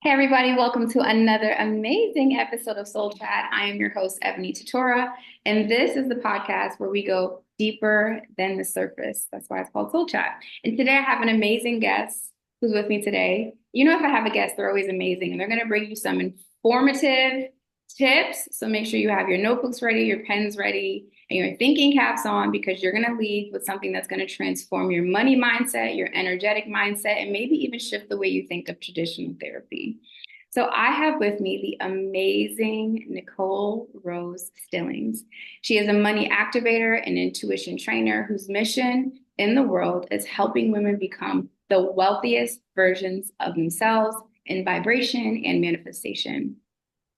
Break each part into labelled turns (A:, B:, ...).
A: Hey everybody, welcome to another amazing episode of Soul Chat. I am your host, Ebony Tutora, and this is the podcast where we go deeper than the surface. That's why it's called Soul Chat. And today I have an amazing guest who's with me today. You know, if I have a guest, they're always amazing, and they're going to bring you some informative tips. So make sure you have your notebooks ready, your pens ready, and your thinking caps on because you're going to leave with something that's going to transform your money mindset, your energetic mindset, and maybe even shift the way you think of traditional therapy. So I have with me the amazing Nicole Rose Stillings. She is a money activator and intuition trainer whose mission in the world is helping women become the wealthiest versions of themselves in vibration and manifestation.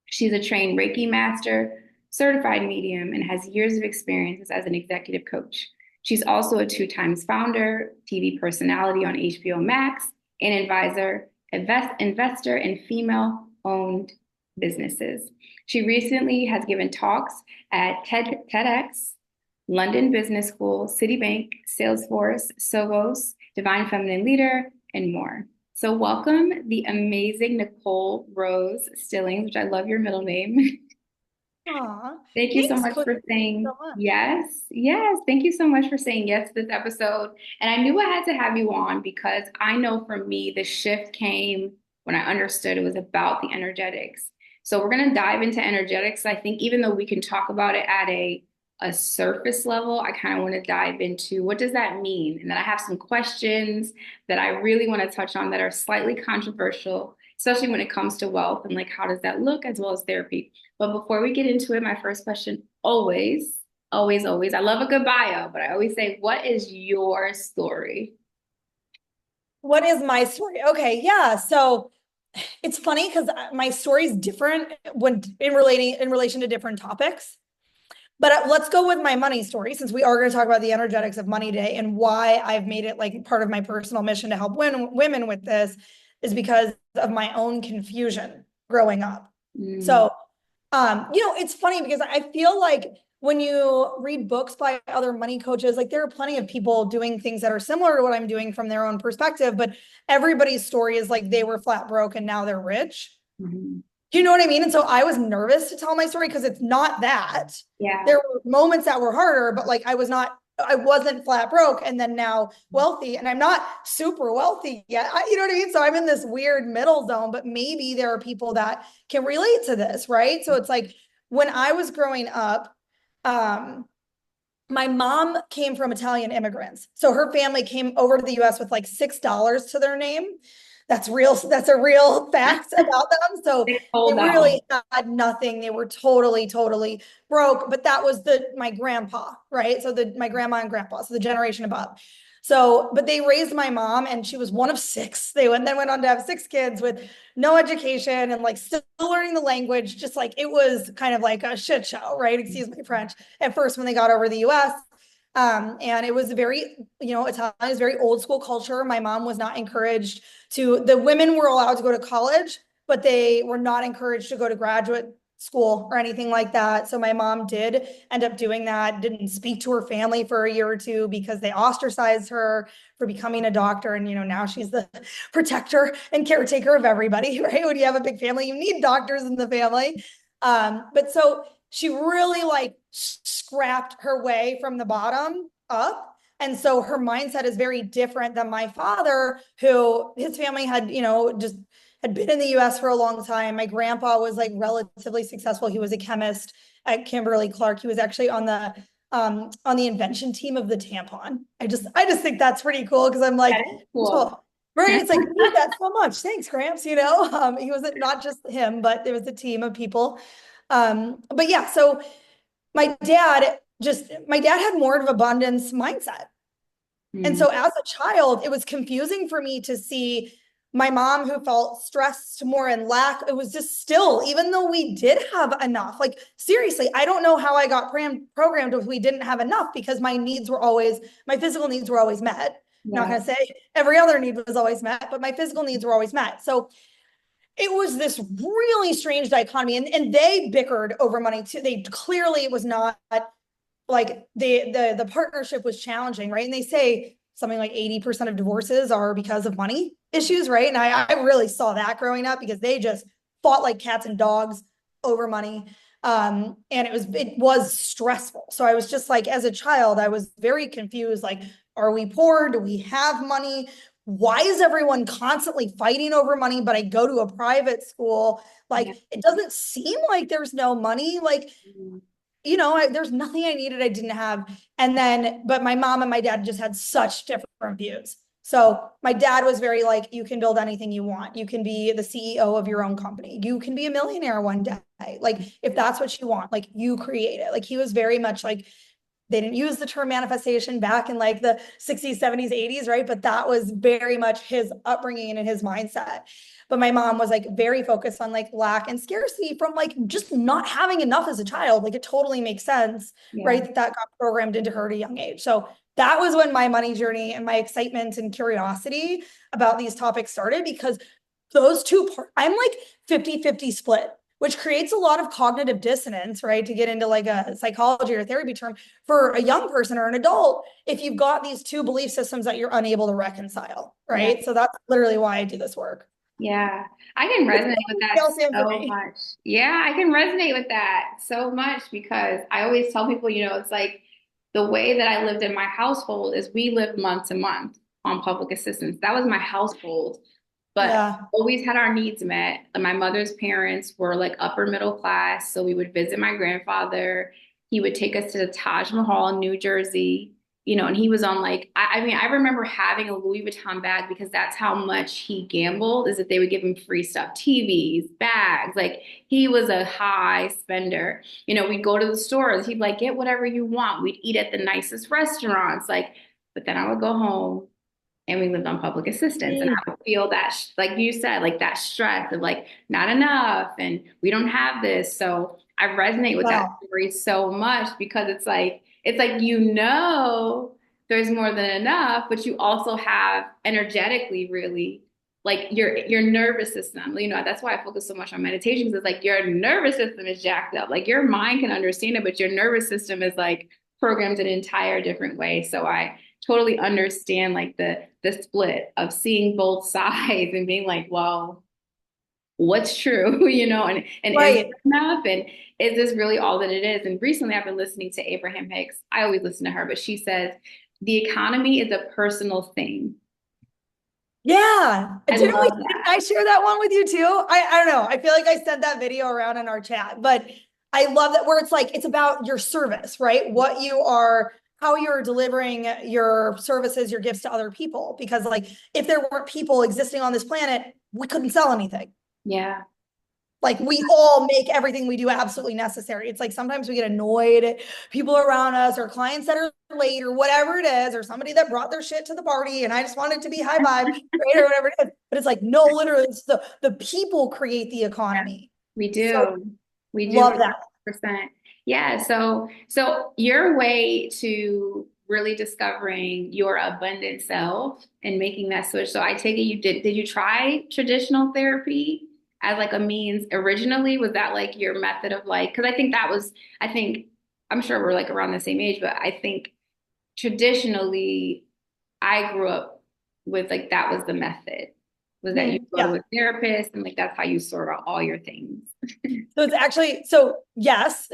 A: She's a trained Reiki master, certified medium, and has years of experience as an executive coach. She's also a two-times founder, TV personality on HBO Max, and advisor, investor in female-owned businesses. She recently has given talks at TEDx, London Business School, Citibank, Salesforce, Sovos, Divine Feminine Leader, and more. So welcome the amazing Nicole Rose Stillings, which I love your middle name.
B: Aw,
A: Thank you so
B: thanks,
A: much
B: Claire,
A: for saying
B: so much.
A: yes. Yes. Thank you so much for saying yes to this episode. And I knew I had to have you on because I know for me, the shift came when I understood it was about the energetics. So we're going to dive into energetics. I think even though we can talk about it at a surface level, I kind of want to dive into what does that mean? And then I have some questions that I really want to touch on that are slightly controversial, especially when it comes to wealth and like how does that look as well as therapy. But before we get into it, my first question always, I love a good bio, but I always say, what is your story?
B: What is my story? Okay, yeah. So it's funny because my story is different when in relation to different topics. But let's go with my money story since we are going to talk about the energetics of money today and why I've made it like part of my personal mission to help women with this is because of my own confusion growing up.
A: Mm,
B: So it's funny because I feel like when you read books by other money coaches, like there are plenty of people doing things that are similar to what I'm doing from their own perspective, but everybody's story is like they were flat broke and now they're rich.
A: mhm.
B: Do you know what I mean? And so I was nervous to tell my story because it's not that.
A: Yeah.
B: There were moments that were harder, but like I wasn't flat broke and then now wealthy and I'm not super wealthy yet. You know what I mean? So I'm in this weird middle zone, but maybe there are people that can relate to this, right? So it's like when I was growing up, um, my mom came from Italian immigrants. So her family came over to the US with like $6 to their name. That's real. That's a real fact about them. So
A: They
B: they
A: hold
B: really
A: down.
B: had nothing. They were totally broke. But that was my grandpa, right? So my grandma and grandpa, so the generation above. So, but they raised my mom and she was one of six. Then went on to have six kids with no education and like still learning the language. Just like it was kind of like a shit show, right? Excuse my French. At first, when they got over the US, and it was very, Italian is very old school culture. My mom was not encouraged the women were allowed to go to college, but they were not encouraged to go to graduate school or anything like that. So my mom did end up doing that, didn't speak to her family for a year or two because they ostracized her for becoming a doctor. And, now she's the protector and caretaker of everybody, right? When you have a big family, you need doctors in the family. But so she really like scrapped her way from the bottom up. And so her mindset is very different than my father, who his family had, just had been in the US for a long time. My grandpa was like relatively successful. He was a chemist at Kimberly-Clark. He was actually on the invention team of the tampon. I just think that's pretty cool because I'm
A: That
B: like,
A: is cool.
B: oh, right. It's like, need that so much. Thanks, Gramps. He wasn't not just him, but there was a team of people. But yeah, so my dad had more of an abundance mindset. And
A: Mm,
B: so as a child, it was confusing for me to see my mom who felt stressed more and lack. It was just still, even though we did have enough, like seriously, I don't know how I got programmed if we didn't have enough because my physical needs were always met. I'm not
A: yeah.
B: going to say every other need was always met, but my physical needs were always met. So it was this really strange dichotomy and they bickered over money too. It was not like the partnership was challenging, right? And they say something like 80% of divorces are because of money. issues, right? And I really saw that growing up because they just fought like cats and dogs over money. And it was stressful. So I was just like, as a child, I was very confused. Like, are we poor? Do we have money? Why is everyone constantly fighting over money? But I go to a private school. Like,
A: Yeah.
B: it doesn't seem like there's no money. Like,
A: Mhm.
B: there's nothing I needed I didn't have. But my mom and my dad just had such different views. So my dad was very like, you can build anything you want. You can be the CEO of your own company. You can be a millionaire one day. Like, if that's what you want, like, you create it. Like, he was very much like, they didn't use the term manifestation back in like the 60s, 70s, 80s, right? But that was very much his upbringing and his mindset. But my mom was like very focused on like lack and scarcity from like just not having enough as a child. Like, it totally makes sense,
A: Yeah.
B: right? That got programmed into her at a young age. So that was when my money journey and my excitement and curiosity about these topics started, because those two parts, I'm like 50-50 split, which creates a lot of cognitive dissonance, right? To get into like a psychology or therapy term for a young person or an adult, if you've got these two belief systems that you're unable to reconcile,
A: Yeah.
B: right? So that's literally why I do this work.
A: Yeah. I can
B: It's
A: resonate with that
B: calcium for
A: so
B: me.
A: much. Yeah, I can resonate with that so much because I always tell people, it's like the way that I lived in my household is we lived month to month on public assistance. That was my household, but
B: Yeah.
A: always had our needs met. And my mother's parents were like upper middle class, so we would visit my grandfather. He would take us to the Taj Mahal in New Jersey, and he was on like, I mean, I remember having a Louis Vuitton bag because that's how much he gambled, is that they would give him free stuff, TVs, bags. Like, he was a high spender. We'd go to the stores. He'd like, get whatever you want. We'd eat at the nicest restaurants. Like, but then I would go home and we lived on public assistance. And
B: Mm.
A: I would feel that, like you said, like that stress of like, not enough and we don't have this. So I resonate with that
B: Wow.
A: story so much because it's like, there's more than enough, but you also have energetically really like your nervous system. That's why I focus so much on meditation, because it's like your nervous system is jacked up. Like, your mind can understand it, but your nervous system is like programmed in an entire different way. So I totally understand like the split of seeing both sides and being like, well, what's true, and is it
B: Right.
A: enough? And is this really all that it is? And recently I've been listening to Abraham Hicks. I always listen to her, but she says the economy is a personal thing.
B: Yeah.
A: I
B: Didn't we,
A: love
B: didn't
A: that.
B: I share that one with you too? I don't know. I feel like I sent that video around in our chat, but I love that, where it's like, it's about your service, right? How you're delivering your services, your gifts to other people. Because like, if there weren't people existing on this planet, we couldn't sell anything.
A: Yeah.
B: Like, we all make everything we do absolutely necessary. It's like sometimes we get annoyed at people around us or clients that are late or whatever it is, or somebody that brought their shit to the party and I just want it to be high vibe, right? Or whatever it is. But it's like, no, literally, it's the people create the
A: Yeah,
B: economy.
A: we
B: So
A: do. We do
B: love that.
A: 100%. Yeah. So your way to really discovering your abundant self and making that switch. So I take it did you try traditional therapy as like a means originally? Was that like your method of like, because I think, I'm sure we're like around the same age, but I think traditionally I grew up with like that was the method, was that you go
B: Yeah.
A: to a therapist and like that's how you sort out all your things.
B: So it's actually, so yes,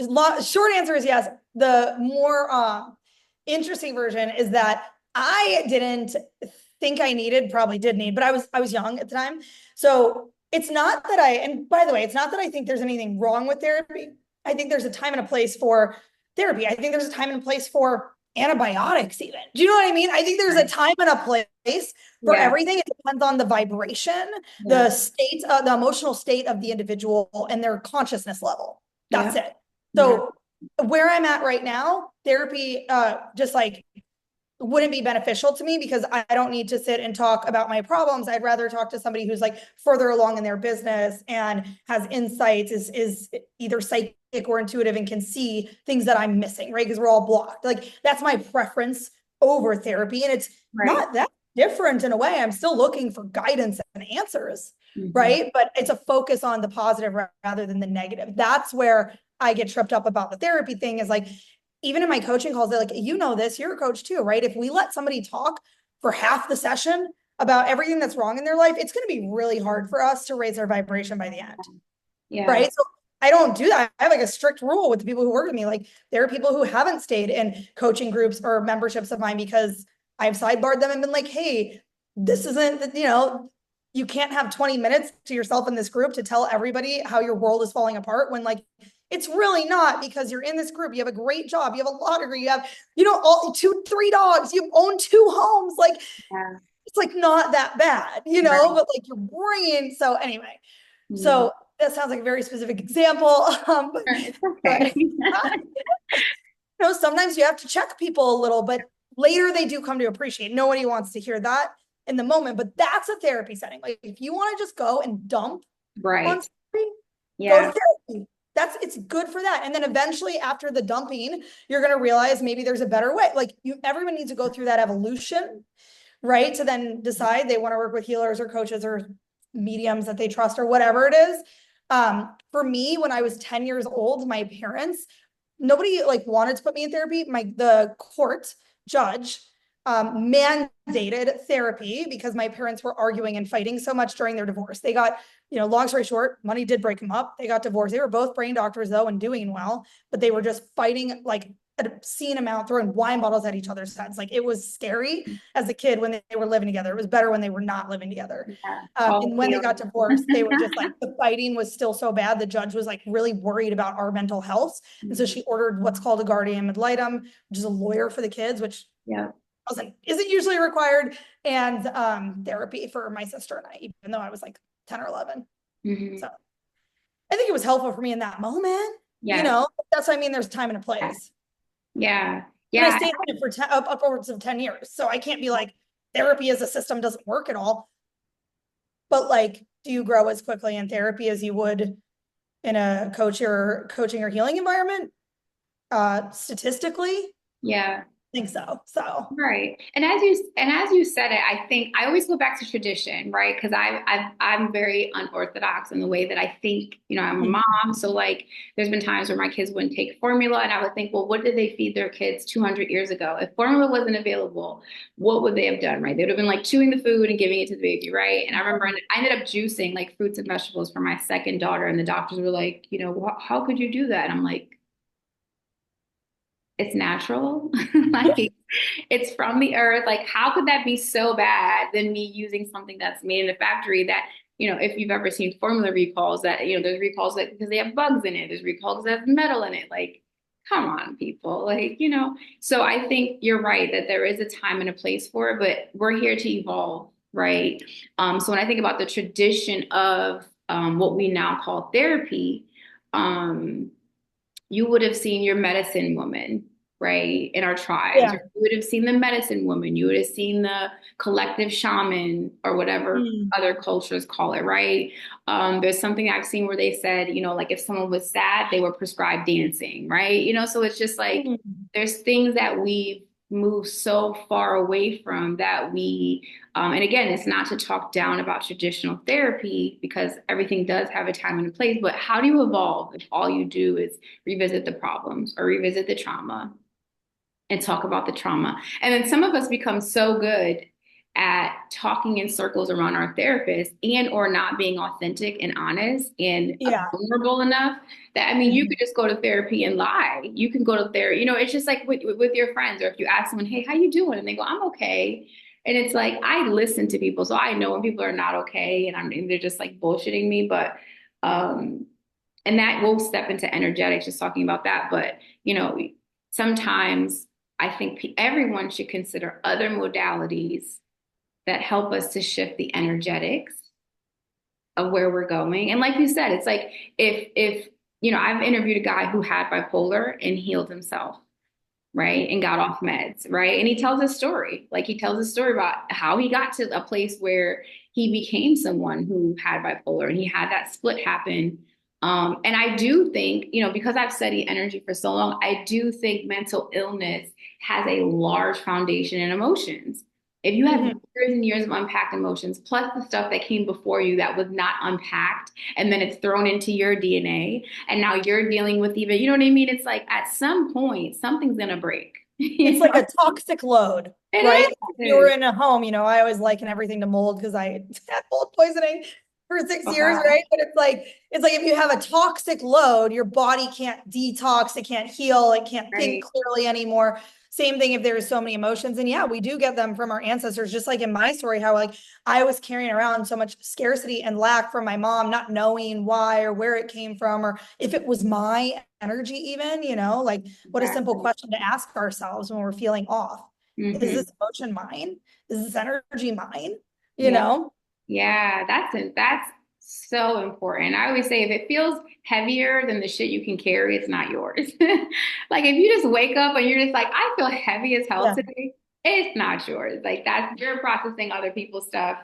B: short answer is yes. The more interesting version is that I didn't think I needed, probably did need, but I was young at the time. So it's not that and by the way, it's not that I think there's anything wrong with therapy. I think there's a time and a place for therapy. I think there's a time and a place for antibiotics even. Do you know what I mean? I think there's a
A: Right.
B: time and a place for
A: Yeah.
B: everything. It depends on the vibration,
A: Yeah.
B: the state, the emotional state of the individual and their consciousness level. That's
A: Yeah.
B: it.
A: Yeah.
B: So where I'm at right now, therapy just like wouldn't be beneficial to me, because I don't need to sit and talk about my problems. I'd rather talk to somebody who's like further along in their business and has insights, is either psychic or intuitive and can see things that I'm missing, right? Because we're all blocked. Like, that's my preference over therapy. And it's
A: Right.
B: not that different in a way. I'm still looking for guidance and answers,
A: Hmm.
B: right? But it's a focus on the positive rather than the negative. That's where I get tripped up about the therapy thing, is like, even in my coaching calls, they're like, this, you're a coach too, right? If we let somebody talk for half the session, about everything that's wrong in their life, it's going to be really hard for us to raise our vibration by the end.
A: Yeah.
B: Right. So I don't do that. I have like a strict rule with the people who work with me. Like there are people who haven't stayed in coaching groups or memberships of mine because I've sidebarred them and been like, hey, this isn't, you can't have 20 minutes to yourself in this group to tell everybody how your world is falling apart when like it's really not, because you're in this group. You have a great job. You have a law degree. You have, all 2, 3 dogs. You own 2 homes. Like
A: Yeah.
B: it's like not that bad,
A: Right.
B: but like your brain. So anyway,
A: Mm.
B: so that sounds like a very specific example.
A: It's
B: But
A: okay.
B: sometimes you have to check people a little, but later they do come to appreciate. Nobody wants to hear that in the moment, but that's a therapy setting. Like if you want to just go and dump on
A: Right.
B: somebody, go to
A: Yeah.
B: therapy. It's good for that. And then eventually after the dumping, you're going to realize maybe there's a better way. Like everyone needs to go through that evolution, right? To then decide they want to work with healers or coaches or mediums that they trust or whatever it is. For me, when I was 10 years old, my parents, nobody like wanted to put me in therapy. The court judge mandated therapy because my parents were arguing and fighting so much during their divorce. They got, long story short, money did break them up. They got divorced. They were both brain doctors though and doing well, but they were just fighting like an obscene amount, throwing wine bottles at each other's heads. Like it was scary as a kid when they were living together. It was better when they were not living together.
A: Yeah. All
B: And when they got
A: feelings.
B: divorced, they were just like, the fighting was still so bad. The judge was like really worried about our mental health. And so she ordered what's called a guardian ad litem, which is a lawyer for the kids, which
A: Yeah.
B: isn't usually required, and therapy for my sister and I, even though I was like 10 or 11.
A: Mm-hmm.
B: So I think it was helpful for me in that moment.
A: Yes.
B: That's what I mean. There's time and a
A: Yeah.
B: place.
A: Yeah.
B: And I
A: Yeah.
B: stayed in it for upwards of 10 years. So I can't be like, therapy as a system doesn't work at all. But like, do you grow as quickly in therapy as you would in a coaching or healing environment? Statistically,
A: Yeah.
B: I think so. So
A: Right. And as you said it, I think I always go back to tradition, right? Because I'm very unorthodox in the way that I think, I'm a mom. So like there's been times where my kids wouldn't take formula and I would think, well, what did they feed their kids 200 years ago? If formula wasn't available, what would they have done, right? They would have been like chewing the food and giving it to the baby, right? And I remember I ended up juicing like fruits and vegetables for my second daughter, and the doctors were like, how could you do that? And I'm like, it's natural. Like it's from the earth. Like, how could that be so bad than me using something that's made in a factory that, if you've ever seen formula recalls that, there's recalls that because they have bugs in it, there's recalls that have metal in it. Like, come on, people. Like, so I think you're right that there is a time and a place for it, but we're here to evolve, right? So when I think about the tradition of what we now call therapy, um, you would have seen your medicine woman, right, in our tribes,
B: yeah.
A: or you would have seen the medicine woman, you would have seen the collective shaman, or whatever other cultures call it, right? There's something I've seen where they said, like if someone was sad, they were prescribed dancing, right? So it's just like there's things that we've moved so far away from that and again, it's not to talk down about traditional therapy because everything does have a time and a place, but how do you evolve if all you do is revisit the problems or revisit the trauma and talk about the trauma? And then some of us become so good at talking in circles around our therapist and or not being authentic and honest and
B: Yeah.
A: vulnerable enough that, I mean, you could just go to therapy and lie. You can go to therapy, it's just like with your friends, or if you ask someone, hey, how you doing? And they go, I'm okay. And it's like, I listen to people. So I know when people are not okay and they're just like bullshitting me. But, and that will step into energetics, just talking about that. But, sometimes I think everyone should consider other modalities that help us to shift the energetics of where we're going. And like you said, it's like if I've interviewed a guy who had bipolar and healed himself, right? And got off meds, right? And he tells a story. Like he tells a story about how he got to a place where he became someone who had bipolar and he had that split happen. And I do think, because I've studied energy for so long, I do think mental illness has a large foundation in emotions. If you have years and years of unpacked emotions, plus the stuff that came before you that was not unpacked, and then it's thrown into your DNA, and now you're dealing with even, you know what I mean? It's like at some point, something's going to break.
B: It's like a toxic load, right?
A: It
B: If you were
A: is.
B: in a home, I always liken everything to mold because I had mold poisoning for 6 years,
A: Wow.
B: right? But it's like if you have a toxic load, your body can't detox, it can't heal, it can't think
A: Right.
B: clearly anymore. Same thing if there's so many emotions. And yeah, we do get them from our ancestors, just like in my story, how like I was carrying around so much scarcity and lack from my mom, not knowing why or where it came from, or if it was my energy, even, like what a simple
A: Exactly.
B: question to ask ourselves when we're feeling off. Is
A: Hmm.
B: this emotion mine? Is this energy mine? You
A: Yeah.
B: know?
A: Yeah, that's it. That's so important. I always say if it feels heavier than the shit you can carry, it's not yours. Like if you just wake up and you're just like, I feel heavy as hell
B: Yeah.
A: today, it's not yours. Like that's you're processing other people's stuff,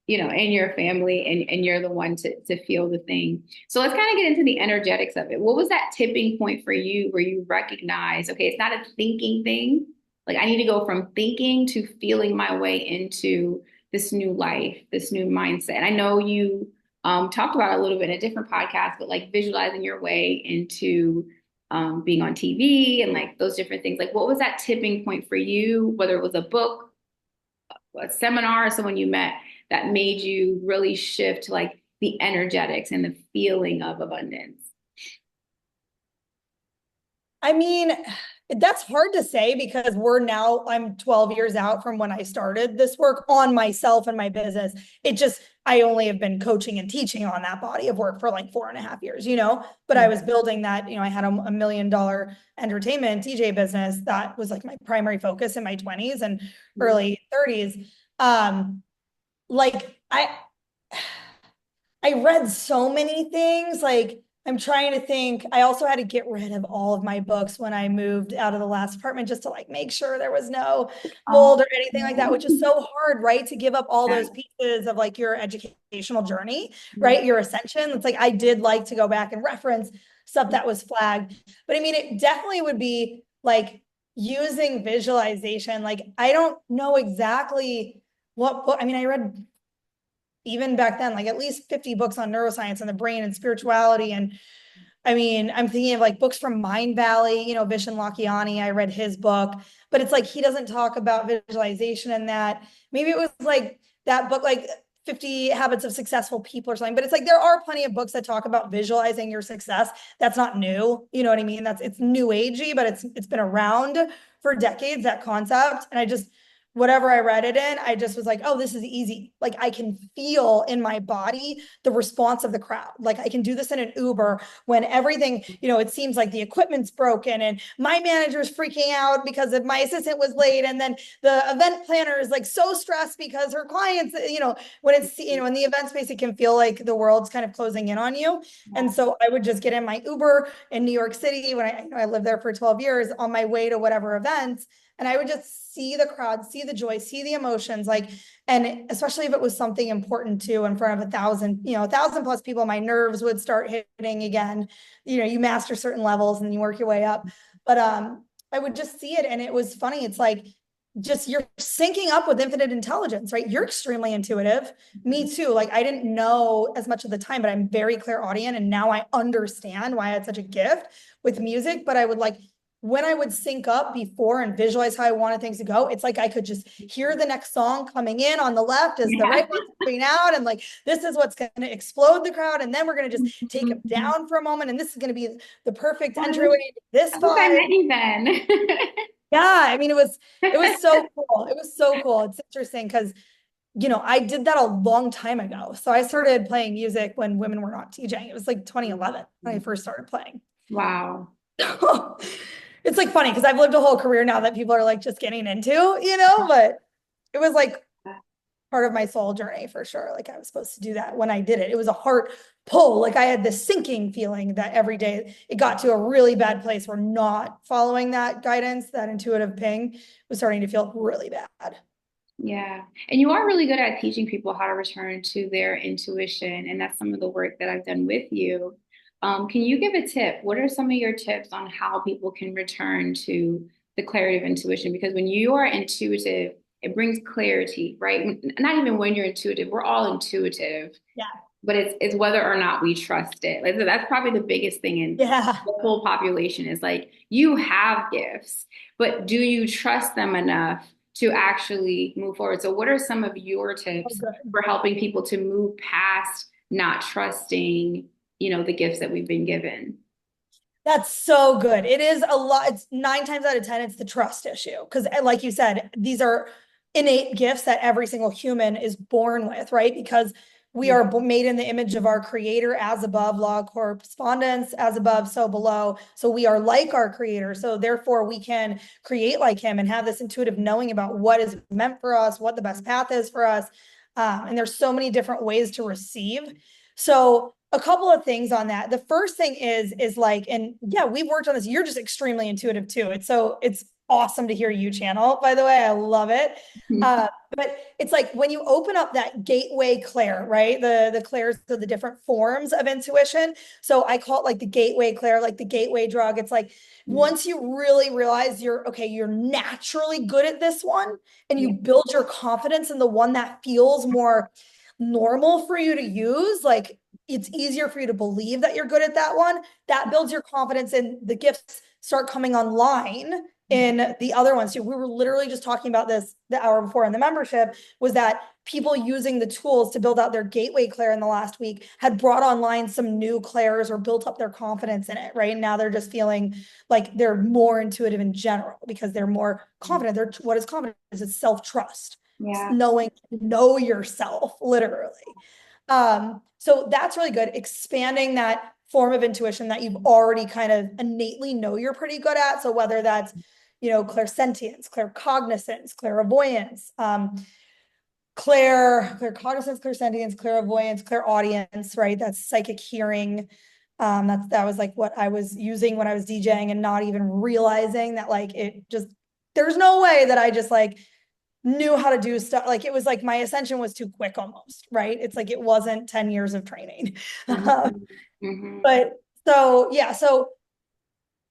A: in your family and you're the one to feel the thing. So let's kind of get into the energetics of it. What was that tipping point for you where you recognize, okay, it's not a thinking thing. Like I need to go from thinking to feeling my way into this new life, this new mindset. And I know you talked about it a little bit in a different podcast, but like visualizing your way into being on TV and like those different things. Like, what was that tipping point for you? Whether it was a book, a seminar, or someone you met that made you really shift like the energetics and the feeling of abundance.
B: I mean, that's hard to say because I'm 12 years out from when I started this work on myself and my business. I only have been coaching and teaching on that body of work for like 4.5 years, but I was building that, I had a $1 million entertainment DJ business. That was like my primary focus in my 20s and early 30s. Like I read so many things. Like, I'm trying to think. I also had to get rid of all of my books when I moved out of the last apartment just to like make sure there was no
A: Oh,
B: mold or anything like that, which is so hard, right? To give up all
A: yeah.
B: those pieces of like your educational journey, right? Your ascension. It's like I did like to go back and reference stuff that was flagged. But I mean, it definitely would be like using visualization. Like, I don't know exactly what book. I mean, I read even back then, like at least 50 books on neuroscience and the brain and spirituality. And I mean, I'm thinking of like books from Mind Valley, Vishen Lakiani. I read his book, but it's like he doesn't talk about visualization in that. Maybe it was like that book, like 50 Habits of Successful People or something. But it's like there are plenty of books that talk about visualizing your success. That's not new. You know what I mean? It's new agey, but it's been around for decades, that concept. And I just whatever I read it in, I just was like, oh, this is easy. Like I can feel in my body the response of the crowd. Like I can do this in an Uber when everything, it seems like the equipment's broken and my manager's freaking out because my assistant was late. And then the event planner is like so stressed because her clients, when it's, in the event space, it can feel like the world's kind of closing in on you. And so I would just get in my Uber in New York City when I lived there for 12 years on my way to whatever events. And I would just see the crowd, see the joy, see the emotions, like, and especially if it was something important too, in front of 1,000 plus people, my nerves would start hitting again. You master certain levels and you work your way up. But I would just see it. And it was funny. It's like, just you're syncing up with infinite intelligence, right? You're extremely intuitive. Me too. Like I didn't know as much of the time, but I'm very clairaudient. And now I understand why I had such a gift with music. But I would like, when I would sync up before and visualize how I wanted things to go, it's like I could just hear the next song coming in on the left as the
A: Yeah.
B: right one's coming out. And like, this is what's going to explode the crowd. And then we're going to just take them down for a moment. And this is going to be the perfect entryway to this
A: I think I
B: vibe.
A: met you then.
B: Yeah. I mean, it was so cool. It was so cool. It's interesting because, I did that a long time ago. So I started playing music when women were not DJing. It was like 2011 when I first started playing.
A: Wow.
B: It's like funny because I've lived a whole career now that people are like just getting into, but it was like part of my soul journey for sure. Like I was supposed to do that when I did it. It was a heart pull. Like I had this sinking feeling that every day it got to a really bad place where not following that guidance, that intuitive ping was starting to feel really bad.
A: Yeah. And you are really good at teaching people how to return to their intuition. And that's some of the work that I've done with you. Can you give a tip? What are some of your tips on how people can return to the clarity of intuition? Because when you are intuitive, it brings clarity, right? Not even when you're intuitive, we're all intuitive.
B: Yeah.
A: but it's whether or not we trust it. Like that's probably the biggest thing in
B: Yeah.
A: the whole population is like you have gifts, but do you trust them enough to actually move forward? So what are some of your
B: Oh,
A: tips
B: good.
A: for helping people to move past not trusting, the gifts that we've been given?
B: That's so good. It is a lot. It's 9 times out of 10, it's the trust issue. Because, like you said, these are innate gifts that every single human is born with, right? Because we are made in the image of our creator, as above, law of correspondence, as above, so below. So we are like our creator. So therefore, we can create like him and have this intuitive knowing about what is meant for us, what the best path is for us. And there's so many different ways to receive. So a couple of things on that. The first thing is like, and yeah, we've worked on this. You're just extremely intuitive too. It's awesome to hear you channel, by the way. I love it. But it's like when you open up that gateway clair, right? The clairs are the different forms of intuition. So I call it like the gateway clair, like the gateway drug. It's like once you really realize you're naturally good at this one, and you build your confidence in the one that feels more normal for you to use, like it's easier for you to believe that you're good at that one. That builds your confidence, and the gifts start coming online in the other ones too. We were literally just talking about this the hour before in the membership, was that people using the tools to build out their gateway clair in the last week had brought online some new clairs or built up their confidence in it, right? And now they're just feeling like they're more intuitive in general because they're more confident. What is confidence? It's self-trust. It's
A: Yeah.
B: know yourself, literally. So that's really good. Expanding that form of intuition that you've already kind of innately know you're pretty good at. So whether that's, clairsentience, claircognizance, clairvoyance, claircognizance, clairsentience, clairvoyance, clairaudience, right? That's psychic hearing. That was like what I was using when I was DJing and not even realizing that like it just, there's no way that I just like knew how to do stuff. Like it was like my ascension was too quick almost, right? It's like it wasn't 10 years of training.
A: Mhm. Mhm.
B: But so yeah, so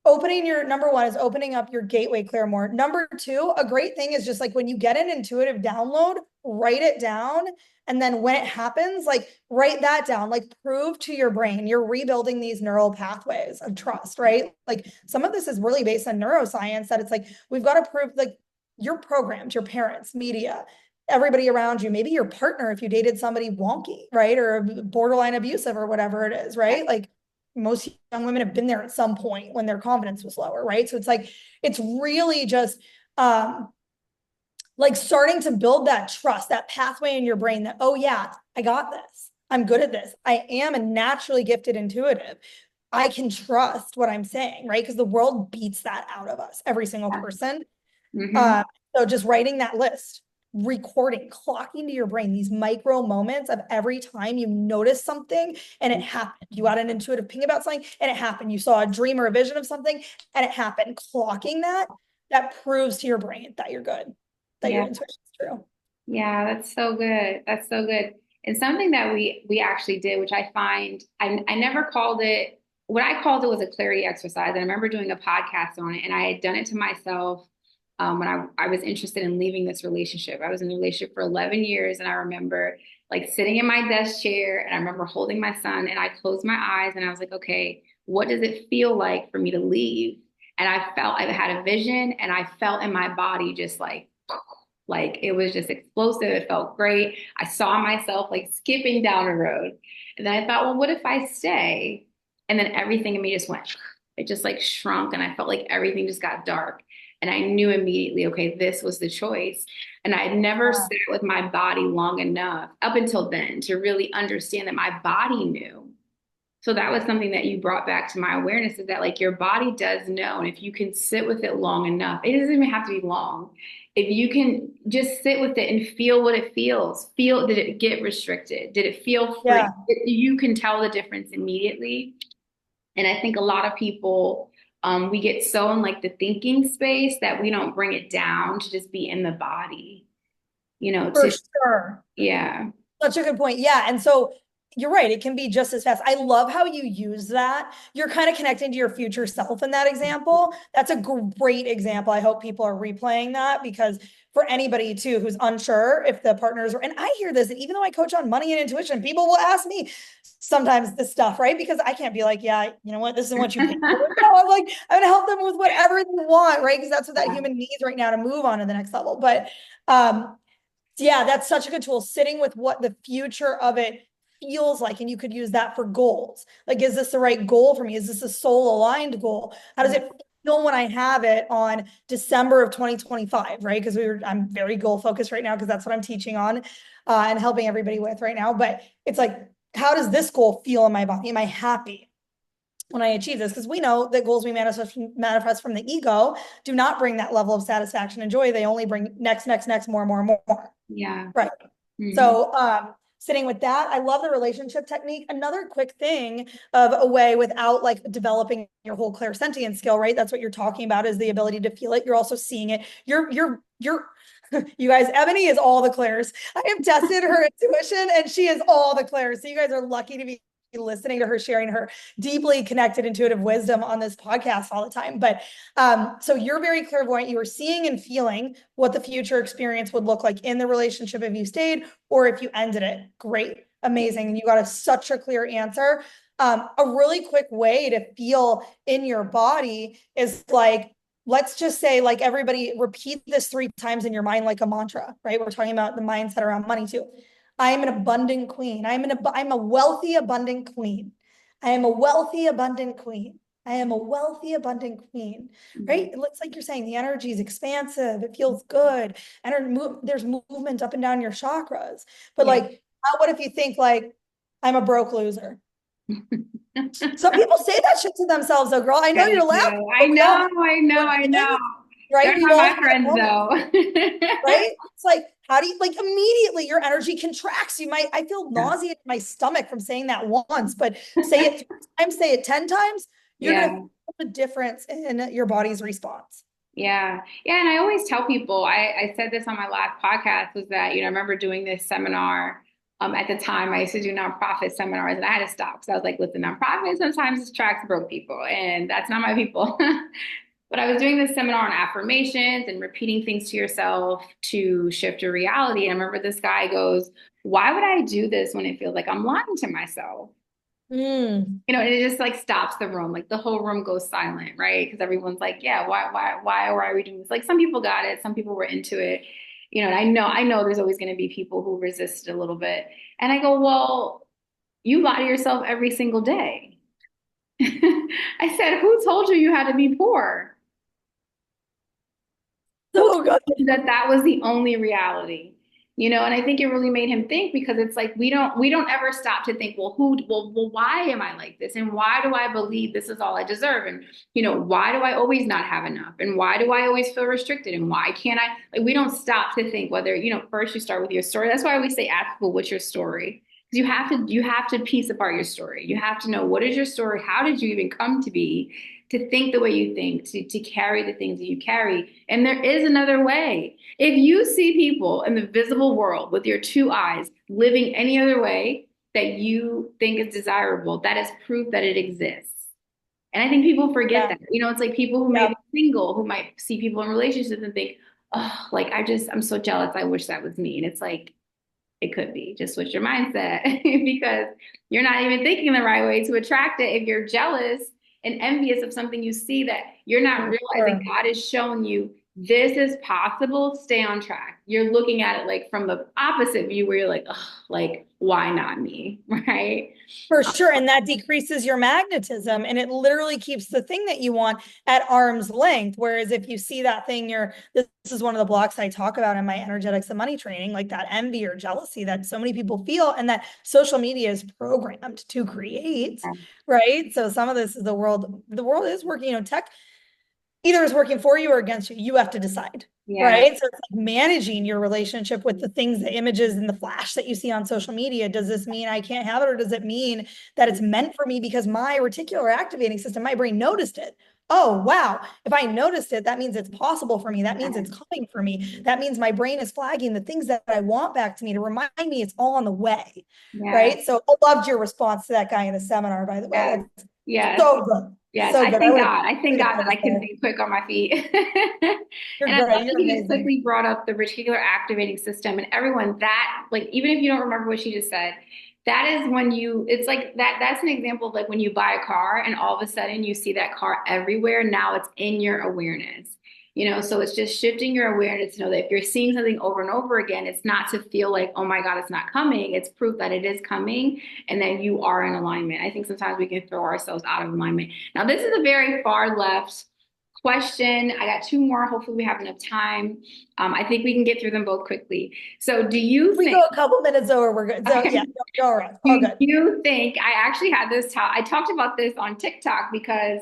B: opening your number one is opening up your gateway clear more. Number two, a great thing is just like when you get an intuitive download, write it down. And then when it happens, like write that down, like prove to your brain you're rebuilding these neural pathways of trust, right? Like some of this is really based on neuroscience that it's like, we've got to prove like your programs, your parents, media, everybody around you, maybe your partner, if you dated somebody wonky, right? Or borderline abusive or whatever it is, right? Like most young women have been there at some point when their confidence was lower, right? So it's like, it's really just like starting to build that trust, that pathway in your brain that, oh yeah, I got this. I'm good at this. I am a naturally gifted intuitive. I can trust what I'm saying, right? Because the world beats that out of us, every single person.
A: Mhm.
B: Uh, so just writing that list, recording, clocking to your brain these micro moments of every time you notice something and it happened. You had an intuitive ping about something and it happened. You saw a dream or a vision of something and it happened. Clocking that proves to your brain that you're good, that your
A: Yeah.
B: intuition is true.
A: Yeah, that's so good. That's so good. And something that we actually did, which I find I never called it, what I called it was a clarity exercise. And I remember doing a podcast on it, and I had done it to myself when I was interested in leaving this relationship. I was in a relationship for 11 years, and I remember like sitting in my desk chair, and I remember holding my son, and I closed my eyes, and I was like, okay, what does it feel like for me to leave? And I felt I had a vision, and I felt in my body just like it was just explosive. It felt great. I saw myself like skipping down a road. And then I thought, well, what if I stay? And then everything in me just went, it just like shrunk. And I felt like everything just got dark. And I knew immediately, okay, this was the choice. And I had never sat with my body long enough up until then to really understand that my body knew. So that was something that you brought back to my awareness is that like your body does know. And if you can sit with it long enough, it doesn't even have to be long. If you can just sit with it and feel what it feels, feel, did it get restricted? Did it feel free?
B: Yeah,
A: You can tell the difference immediately. And I think a lot of people, we get so in like the thinking space that we don't bring it down to just be in the body,
B: for
A: to,
B: sure.
A: yeah.
B: Such a good point. Yeah. And so you're right. It can be just as fast. I love how you use that. You're kind of connecting to your future self in that example. That's a great example. I hope people are replaying that, because for anybody too who's unsure if the partners are, and I hear this, and even though I coach on money and intuition, people will ask me sometimes this stuff, right? Because I can't be like, yeah, you know what, this isn't what you paid for. No, I'm like, I'm gonna help them with whatever they want, right? Because that's what that human needs right now to move on to the next level. But yeah, that's such a good tool. Sitting with what the future of it feels like, and you could use that for goals. Like, is this the right goal for me? Is this a soul aligned goal? How does it feel when I have it on December of 2025, right? Because I'm very goal focused right now, because that's what I'm teaching on and helping everybody with right now. But it's like, how does this goal feel in my body? Am I happy when I achieve this? Because we know that goals we manifest from the ego do not bring that level of satisfaction and joy. They only bring next, more, more.
A: Yeah.
B: Right.
A: Mm-hmm.
B: So sitting with that, I love the relationship technique. Another quick thing of a way without like developing your whole clairsentient skill, right? That's what you're talking about, is the ability to feel it. You're also seeing it. You're you guys, Ebony is all the clairs. I have tested her intuition and she is all the clairs. So you guys are lucky to be listening to her sharing her deeply connected intuitive wisdom on this podcast all the time. But so you're very clairvoyant. You are seeing and feeling what the future experience would look like in the relationship if you stayed or if you ended it. Great, amazing. And you got such a clear answer. A really quick way to feel in your body is like, let's just say, like, everybody repeat this 3 times in your mind like a mantra, right? We're talking about the mindset around money too. I am an abundant queen. I'm a wealthy, abundant queen. I am a wealthy, abundant queen. I am a wealthy, abundant queen, right? It looks like you're saying the energy is expansive. It feels good. And there's movement up and down your chakras. But like, what if you think like, I'm a broke loser? Some people say that shit to themselves, though, girl. I know you're laughing.
A: I know.
B: Right?
A: They're not my friends, though.
B: Right? It's like, how do you, like, immediately your energy contracts. I feel nauseated in my stomach from saying that once, but say it 3 times, say it 10 times, you're going to feel the difference in your body's response.
A: Yeah. And I always tell people, I said this on my last podcast, was that, I remember doing this seminar. At the time, I used to do nonprofit seminars, and I had to stop because I was like, listen, nonprofit sometimes attracts broke people, and that's not my people. But I was doing this seminar on affirmations and repeating things to yourself to shift your reality. And I remember this guy goes, why would I do this when it feels like I'm lying to myself? And it just like stops the room. Like the whole room goes silent, right? Because everyone's like, yeah, why are we doing this? Like some people got it, some people were into it. And I know there's always going to be people who resist a little bit. And I go, well, you lie to yourself every single day. I said, who told you had to be poor? So good. That was the only reality, and I think it really made him think, because it's like we don't ever stop to think, well, why am I like this, and why do I believe this is all I deserve, and why do I always not have enough, and why do I always feel restricted, and why can't I? Like, we don't stop to think whether first you start with your story. That's why we say, ask people, what's your story? Because you have to piece apart your story. You have to know, what is your story? How did you even come to be? To think the way you think, to carry the things that you carry. And there is another way. If you see people in the visible world with your 2 eyes living any other way that you think is desirable, that is proof that it exists. And I think people forget that. It's like people who may be single, who might see people in relationships and think, oh, like, I'm so jealous. I wish that was me. And it's like, it could be. Just switch your mindset because you're not even thinking the right way to attract it. If you're jealous and envious of something you see, that you're not realizing God is showing you this is possible, stay on track. You're looking at it like from the opposite view, where you're like, oh, like, why not me? Right?
B: For sure. And that decreases your magnetism, and it literally keeps the thing that you want at arm's length. Whereas if you see that thing, this is one of the blocks I talk about in my energetics and money training, like that envy or jealousy that so many people feel, and that social media is programmed to create, right? So some of this is the world is working, tech either is working for you or against you. You have to decide, right? So it's like managing your relationship with the things, the images and the flash that you see on social media. Does this mean I can't have it? Or does it mean that it's meant for me because my reticular activating system, my brain noticed it? oh, wow, if I noticed it, that means it's possible for me. That means it's coming for me. That means my brain is flagging the things that I want back to me to remind me it's all on the way.
A: Yeah.
B: Right. So I loved your response to that guy in the seminar, by the way.
A: Yes.
B: That's
A: Yes.
B: so good.
A: Yes.
B: So good. I would have
A: I thank
B: taken
A: God that
B: this
A: I can
B: there.
A: think quick on my feet.
B: You're
A: And I love
B: great.
A: that
B: You're
A: you just
B: amazing.
A: quickly brought up the reticular activating system and everyone that, like, even if you don't remember what she just said, that is when it's like that's an example of like when you buy a car and all of a sudden you see that car everywhere. Now it's in your awareness. So it's just shifting your awareness to know that if you're seeing something over and over again, it's not to feel like, oh my God, it's not coming. It's proof that it is coming and that you are in alignment. I think sometimes we can throw ourselves out of alignment. Now, this is a very far left question. I got two more. Hopefully, we have enough time. I think we can get through them both quickly. So, do you
B: If we
A: think?
B: go a couple minutes over, we're good. So yeah, go around. All
A: Do
B: good.
A: you think I actually had this talk? I talked about this on TikTok because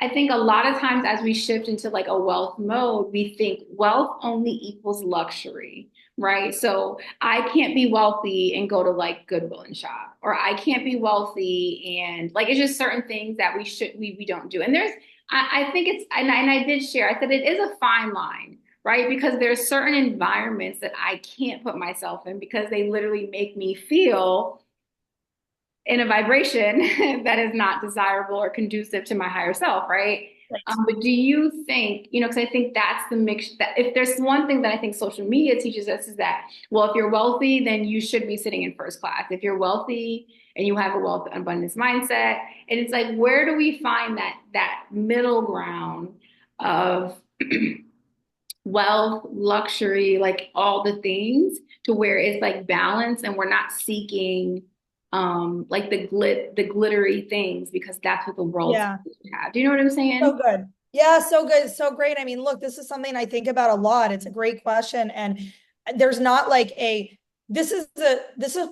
A: I think a lot of times as we shift into like a wealth mode, we think wealth only equals luxury, right? So I can't be wealthy and go to like Goodwill and shop, or I can't be wealthy and like it's just certain things that we don't do. And I think and I did share, I said it is a fine line, right? Because there's certain environments that I can't put myself in because they literally make me feel in a vibration that is not desirable or conducive to my higher self, right?
B: Right.
A: But do you think, because I think that's the mix that if there's one thing that I think social media teaches us is that, well, if you're wealthy, then you should be sitting in first class. If you're wealthy and you have a wealth abundance mindset, and it's like, where do we find that middle ground of wealth, luxury, like all the things to where it's like balance and we're not seeking like the glittery things because that's what the world's
B: Yeah.
A: supposed to have. Do you know what I'm
B: So
A: saying?
B: good. Yeah, so good. So great. I mean, look, this is something I think about a lot. It's a great question. And there's not like this is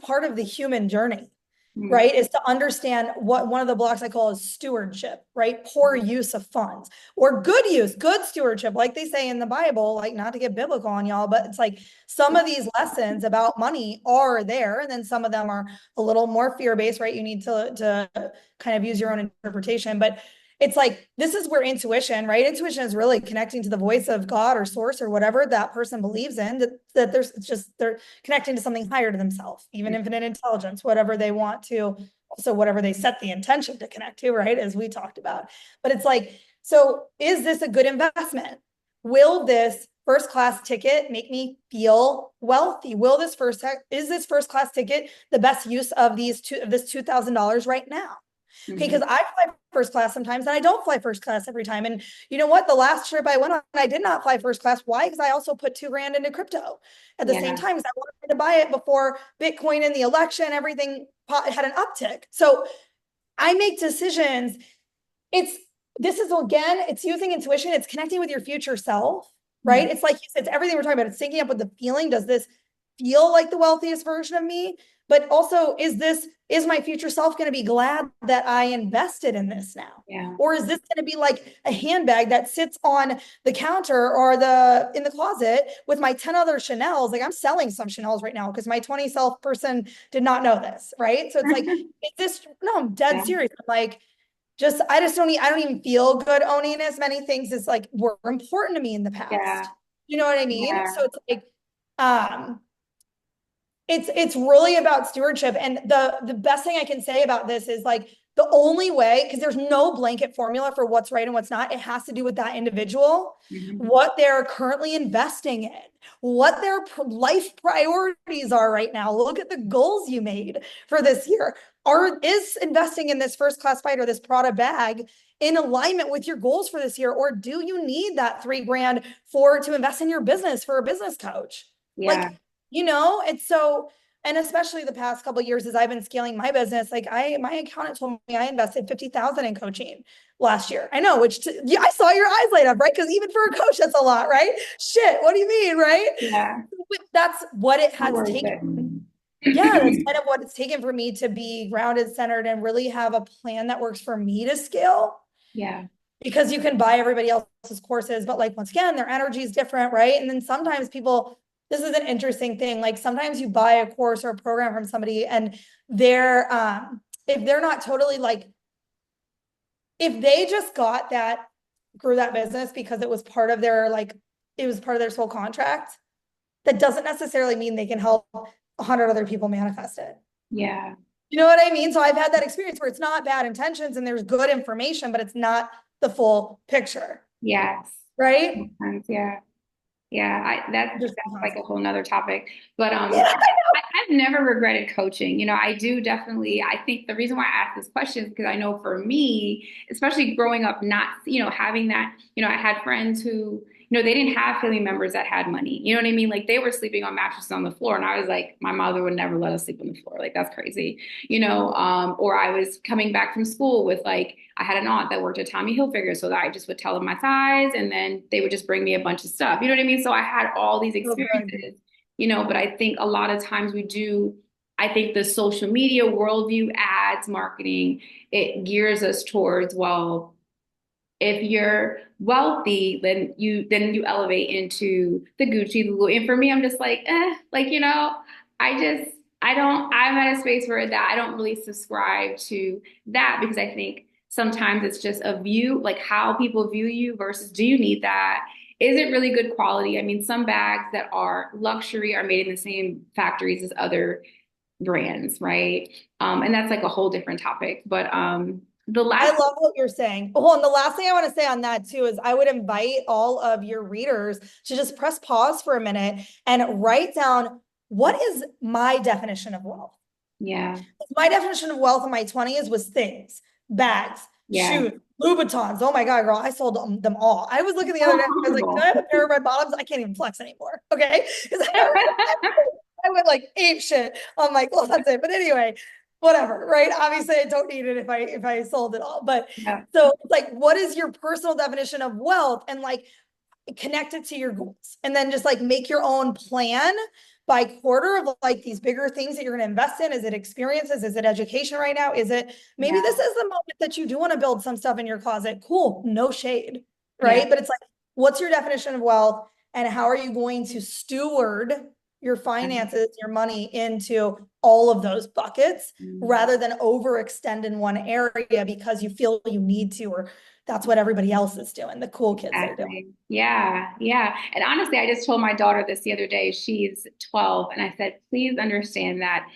B: part of the human journey,
A: Mhm.
B: right? Is to understand what one of the blocks I call is stewardship, right? Poor use of funds or good use, good stewardship, like they say in the Bible, like not to get biblical on y'all, but it's like some of these lessons about money are there. And then some of them are a little more fear-based, right? You need to kind of use your own interpretation. But it's like this is where intuition, right? Intuition is really connecting to the voice of God or source or whatever that person believes in, that there's just they're connecting to something higher to themselves, even infinite intelligence, whatever they want to, also whatever they set the intention to connect to, right? As we talked about. But it's like, so is this a good investment? Will this first class ticket make me feel wealthy? Is this first class ticket the best use of this $2,000 right now?
A: Mhm.
B: Because I fly first class sometimes and I don't fly first class every time. And you know what? The last trip I went on, I did not fly first class. Why? Because I also put $2,000 into crypto at the same
A: Yeah.
B: time. Because I wanted to buy it before Bitcoin and the election, everything had an uptick. So I make decisions. It's using intuition. It's connecting with your future self,
A: Mhm.
B: right? It's like you said, it's everything we're talking about. It's syncing up with the feeling. Does this feel like the wealthiest version of me? But also, is my future self going to be glad that I invested in this now?
A: Yeah.
B: Or is this going to be like a handbag that sits on the counter or in the closet with my 10 other Chanels? Like I'm selling some Chanels right now because my 20 self person did not know this, right? So it's like, is this, no, I'm dead
A: Yeah.
B: serious. I'm like, I don't even feel good owning as many things as like were important to me in the
A: Yeah.
B: past. You know what I mean?
A: Yeah.
B: So it's like, um, it's really about stewardship. And the best thing I can say about this is like the only way, because there's no blanket formula for what's right and what's not. It has to do with that individual,
A: Mhm.
B: what they're currently investing in, what their life priorities are right now. Look at the goals you made for this year. Is investing in this first class flight or this Prada bag in alignment with your goals for this year? Or do you need that $3,000 to invest in your business for a business coach?
A: Yeah.
B: Like, it's so, and especially the past couple of years as I've been scaling my business, like my accountant told me I invested 50,000 in coaching last year. I know, yeah, I saw your eyes light up, right? Because even for a coach, that's a lot, right? Shit, what do you mean, right?
A: Yeah.
B: But that's what it
A: So
B: has
A: worth
B: taken. Yeah, that's
A: it.
B: kind of what it's taken for me to be grounded, centered, and really have a plan that works for me to scale.
A: Yeah.
B: Because you can buy everybody else's courses, but like once again, their energy is different, right? And then sometimes this is an interesting thing. Like sometimes you buy a course or a program from somebody and if they're not totally like, if they just got that grew that business because it was part of their, like, it was part of their soul contract. That doesn't necessarily mean they can help 100 other people manifest it.
A: Yeah.
B: You know what I mean? So I've had that experience where it's not bad intentions and there's good information, but it's not the full picture.
A: Yes.
B: Right?
A: Sometimes, yeah. Yeah,
B: Just
A: that's like
B: sometimes.
A: a whole nother topic. But
B: Yeah.
A: I've never regretted coaching. I do definitely, I think the reason why I ask this question is because I know for me, especially growing up, not, having that, I had friends who, they didn't have family members that had money. You know what I mean? Like they were sleeping on mattresses on the floor. And I was like, my mother would never let us sleep on the floor. Like that's crazy, or I was coming back from school with like, I had an aunt that worked at Tommy Hilfiger, so that I just would tell them my size and then they would just bring me a bunch of stuff. You know what I mean? So I had all these
B: So good.
A: experiences, but I think a lot of times I think the social media worldview, ads, marketing, it gears us towards, well, if you're wealthy, then you elevate into the Gucci, the Louis. And for me, I'm just like, like, I just I'm at a space where that I don't really subscribe to that because I think sometimes it's just a view, like how people view you versus do you need that? Is it really good quality? I mean, some bags that are luxury are made in the same factories as other brands, right? And that's like a whole different topic. But the
B: I
A: last,
B: love what you're saying. Well, and the last thing I want to say on that too is I would invite all of your readers to just press pause for a minute and write down, what is my definition of wealth?
A: yeah,
B: My definition of wealth in my 20s was things, bags,
A: yeah.
B: shoes, Louboutins. Oh my God, girl, I sold them all. I was looking the other
A: So
B: day, I was like, do I
A: comfortable.
B: have a pair of red bottoms? I can't even flex anymore. Okay. Because I went like ape shit on my closet. But anyway, whatever, right? Obviously, I don't need it if I sold it all. But
A: Yeah,
B: so like, what is your personal definition of wealth? And like connect it to your goals. And then just like make your own plan by quarter of like these bigger things that you're going to invest in. Is it experiences? Is it education right now? Is it maybe
A: yeah,
B: this is the moment that you do want to build some stuff in your closet? Cool. No shade.
A: yeah.
B: Right. But it's like, what's your definition of wealth and how are you going to steward your finances, your money into all of those buckets rather than overextend in one area because you feel you need to, or that's what everybody else is doing. The cool kids are doing.
A: Exactly. Yeah, yeah. And honestly, I just told my daughter this the other day. She's 12, and I said, please understand that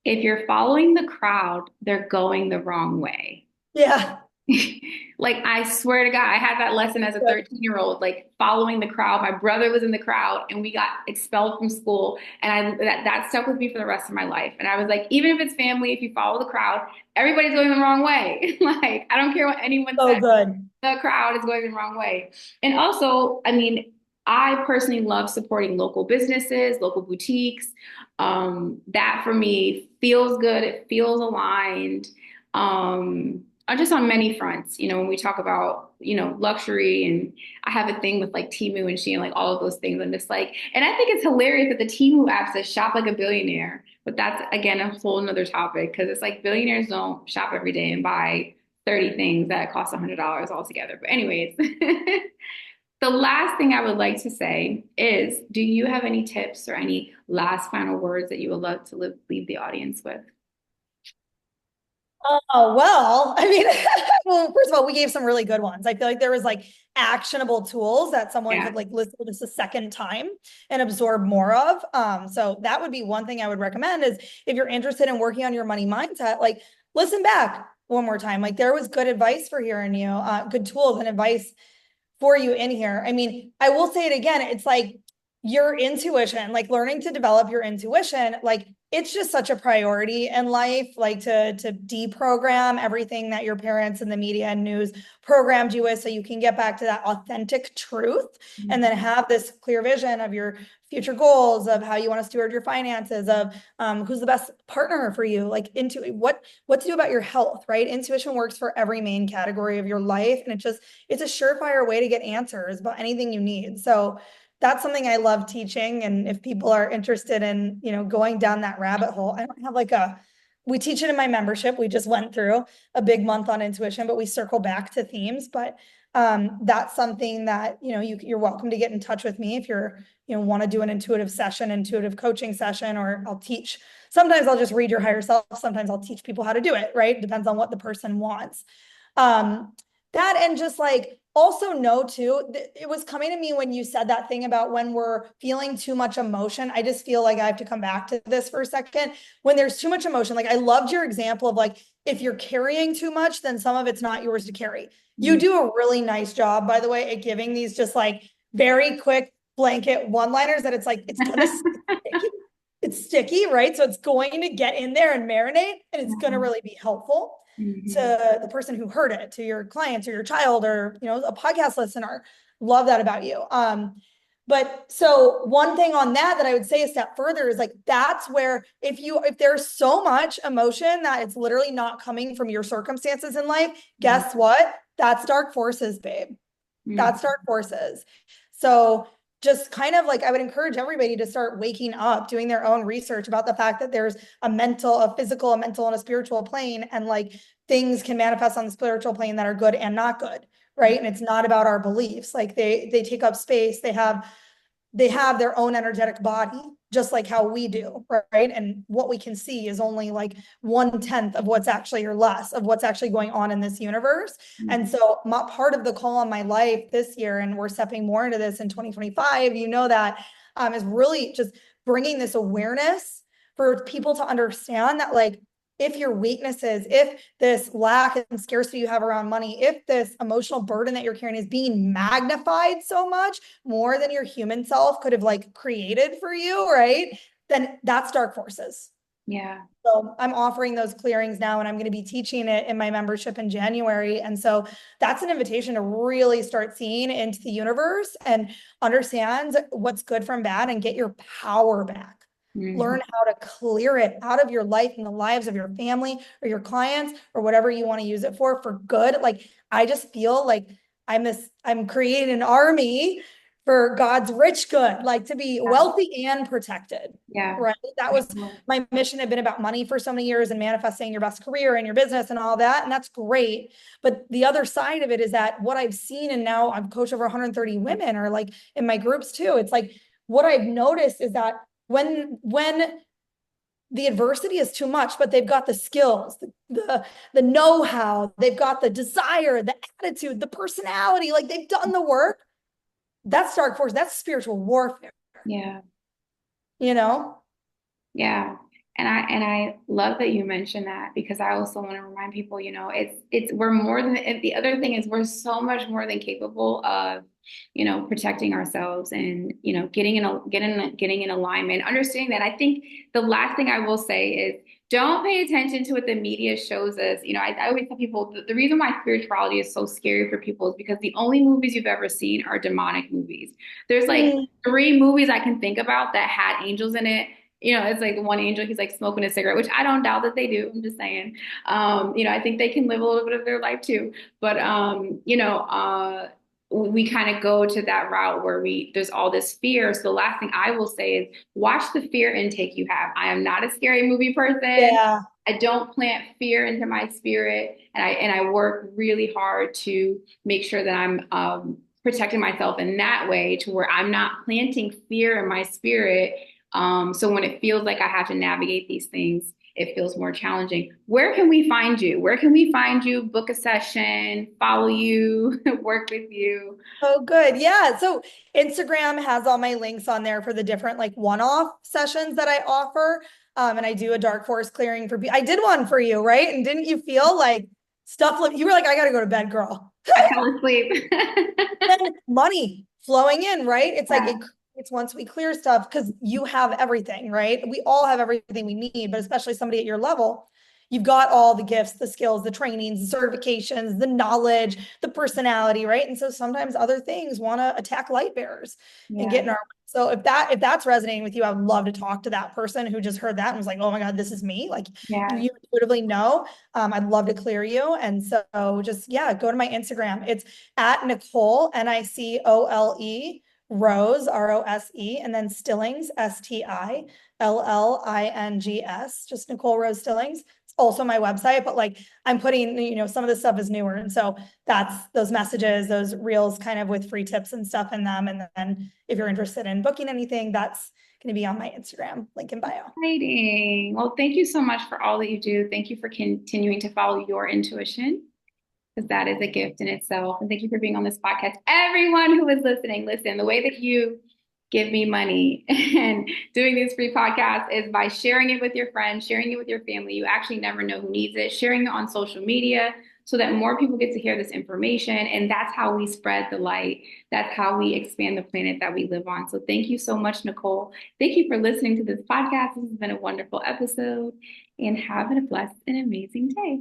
A: if you're following the crowd, they're going the wrong way.
B: Yeah.
A: Like, I swear to God, I had that lesson as a 13-year-old, like following the crowd. My brother was in the crowd and we got expelled from school. And that stuck with me for the rest of my life. And I was like, even if it's family, if you follow the crowd, everybody's going the wrong way. Like, I don't care what anyone
B: So
A: says,
B: good.
A: the crowd is going the wrong way. And also, I mean, I personally love supporting local businesses, local boutiques. That for me feels good. It feels aligned. Just on many fronts, when we talk about, luxury, and I have a thing with like Temu and Shein, like all of those things. I'm just like, and I think it's hilarious that the Temu app says shop like a billionaire, but that's again a whole nother topic because it's like billionaires don't shop every day and buy 30 things that cost $100 altogether. But anyways, the last thing I would like to say is, do you have any tips or any last final words that you would love to leave the audience with?
B: Oh, well, I mean, well, first of all, we gave some really good ones. I feel like there was like actionable tools that someone
A: Yeah.
B: could like listen to this a second time and absorb more of. So that would be one thing I would recommend is if you're interested in working on your money mindset, like listen back one more time. Like there was good advice for hearing you, good tools and advice for you in here. I mean, I will say it again. It's like your intuition, like learning to develop your intuition, like it's just such a priority in life, like to deprogram everything that your parents and the media and news programmed you with so you can get back to that authentic truth and then have this clear vision of your future goals, of how you want to steward your finances, of who's the best partner for you, like into what to do about your health, right? Intuition works for every main category of your life. And it's a surefire way to get answers about anything you need. So that's something I love teaching. And if people are interested in, going down that rabbit hole, I don't have we teach it in my membership. We just went through a big month on intuition, but we circle back to themes. But that's something that, you're welcome to get in touch with me if you're, want to do an intuitive session, intuitive coaching session, or I'll teach. Sometimes I'll just read your higher self. Sometimes I'll teach people how to do it, right? Depends on what the person wants. That and just like also know too, it was coming to me when you said that thing about when we're feeling too much emotion. I just feel like I have to come back to this for a second. When there's too much emotion, like I loved your example of like, if you're carrying too much, then some of it's not yours to carry. You
A: Mm.
B: do a really nice job, by the way, at giving these just like very quick blanket one-liners that it's like, it's sticky, right? So it's going to get in there and marinate, and it's going to really be helpful
A: Mhm.
B: to the person who heard it, to your clients or your child or, you know, a podcast listener. Love that about you. But so one thing on that I would say a step further is like, that's where if there's so much emotion that it's literally not coming from your circumstances in life,
A: Mhm.
B: guess what? That's dark forces, babe.
A: Mhm.
B: That's dark forces. So just kind of like, I would encourage everybody to start waking up, doing their own research about the fact that there's a physical, a mental, and a spiritual plane. And like things can manifest on the spiritual plane that are good and not good. Right. And it's not about our beliefs. Like they take up space. They have their own energetic body, just like how we do, right? And what we can see is only like 1/10 of what's actually, or less of what's actually going on in this universe. And
A: Mhm.
B: so part of the call on my life this year, and we're stepping more into this in 2025, you know, that is really just bringing this awareness for people to understand that like, if your weaknesses, if this lack and scarcity you have around money, if this emotional burden that you're carrying is being magnified so much more than your human self could have like created for you, right? Then that's dark forces.
A: Yeah.
B: So I'm offering those clearings now, and I'm going to be teaching it in my membership in January. And so that's an invitation to really start seeing into the universe and understand what's good from bad and get your power back.
A: Mhm.
B: Learn how to clear it out of your life and the lives of your family or your clients or whatever you want to use it for good. Like I just feel like I'm creating an army for God's rich good, like to be wealthy and protected.
A: Yeah.
B: Right. That
A: For
B: was
A: sure.
B: my mission, had been about money for so many years and manifesting your best career and your business and all that. And that's great. But the other side of it is that what I've seen, and now I've coached over 130 women, or like in my groups too, it's like what I've noticed is that when the adversity is too much, but they've got the skills, the know-how, they've got the desire, the attitude, the personality, like they've done the work. That's dark force. That's spiritual warfare,
A: Yeah.
B: you know?
A: Yeah. And I love that you mentioned that, because I also want to remind people, it's we're more than, and the other thing is we're so much more than capable of, protecting ourselves and, getting in alignment, understanding that. I think the last thing I will say is, don't pay attention to what the media shows us. I always tell people the reason why spirituality is so scary for people is because the only movies you've ever seen are demonic movies. There's like
B: Mm,
A: three movies I can think about that had angels in it. It's like one angel, he's like smoking a cigarette, which I don't doubt that they do. I'm just saying. I think they can live a little bit of their life too. But we kind of go to that route where there's all this fear. So the last thing I will say is, watch the fear intake you have. I am not a scary movie person.
B: yeah.
A: I don't plant fear into my spirit, and I work really hard to make sure that I'm protecting myself in that way, to where I'm not planting fear in my spirit. So when it feels like I have to navigate these things, it feels more challenging. Where can we find you? Where can we find you? Book a session, follow you, work with you.
B: Oh, good. Yeah. So Instagram has all my links on there for the different like one-off sessions that I offer. And I do a dark forest clearing I did one for you, right? And didn't you feel like you were like, I gotta go to bed, girl.
A: I fell asleep.
B: Then money flowing in, right? It's like
A: Yeah,
B: it's once we clear stuff, because you have everything, right? We all have everything we need, but especially somebody at your level, you've got all the gifts, the skills, the trainings, the certifications, the knowledge, the personality, right? And so sometimes other things want to attack light bearers and
A: yeah,
B: get in our. So if that's resonating with you, I would love to talk to that person who just heard that and was like, oh my God, this is me. Like
A: yeah.
B: you intuitively know. I'd love to clear you. And so just, yeah, go to my Instagram. It's at Nicole, Nicole, Rose, Rose, and then Stillings, Stillings, just Nicole Rose Stillings. It's also my website, but like I'm putting, some of this stuff is newer. And so that's those messages, those reels kind of with free tips and stuff in them. And then if you're interested in booking anything, that's going to be on my Instagram, link in bio.
A: Exciting. Well, thank you so much for all that you do. Thank you for continuing to follow your intuition. because that is a gift in itself. And thank you for being on this podcast. Everyone who is listening, listen, the way that you give me money and doing these free podcasts is by sharing it with your friends, sharing it with your family. You actually never know who needs it, sharing it on social media so that more people get to hear this information. And that's how we spread the light. That's how we expand the planet that we live on. So thank you so much, Nicole. Thank you for listening to this podcast. This has been a wonderful episode, and have a blessed and amazing day.